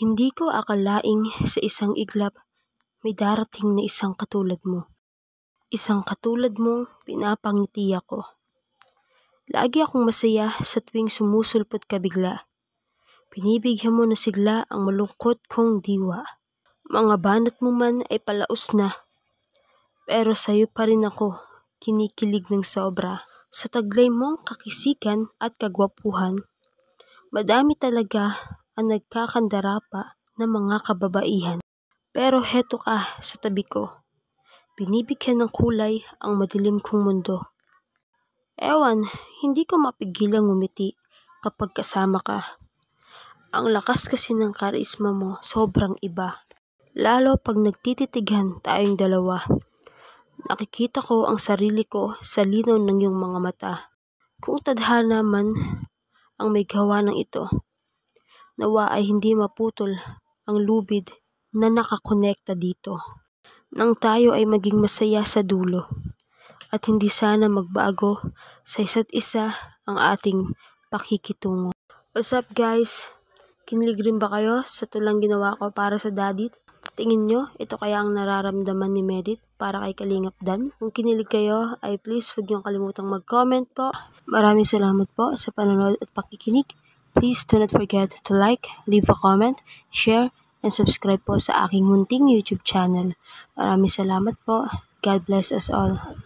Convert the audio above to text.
Hindi ko akalaing sa isang iglap may darating na isang katulad mo. Isang katulad mong pinapangiti ako. Lagi akong masaya sa tuwing sumusulpot ka bigla. Binibigyan mo na sigla ang malungkot kong diwa. Mga banat mo man ay palaos na, pero sa'yo pa rin ako kinikilig ng sobra. Sa taglay mong kakisikan at kagwapuhan, madami talaga ang nagkakandara pa ng mga kababaihan. Pero heto ka sa tabi ko, binibigyan ng kulay ang madilim kong mundo. Ewan, hindi ko mapigilang ngumiti kapag kasama ka. Ang lakas kasi ng karisma mo, sobrang iba. Lalo pag nagtititigan tayong dalawa. Nakikita ko ang sarili ko sa linaw ng iyong mga mata. Kung tadhana man ang may gawa ng ito, nawa ay hindi maputol ang lubid na nakakonekta dito. Nang tayo ay maging masaya sa dulo at hindi sana magbago sa isa't isa ang ating pakikitungo. What's up guys? Kinilig rin ba kayo sa tulang ginawa ko para sa daddy? Tingin nyo, ito kaya ang nararamdaman ni Medit para kay Kalingap Dan? Kung kinilig kayo, ay please huwag nyo kalimutang mag-comment po. Maraming salamat po sa panonood at pakikinig. Please do not forget to like, leave a comment, share, and subscribe po sa aking munting YouTube channel. Maraming salamat po. God bless us all.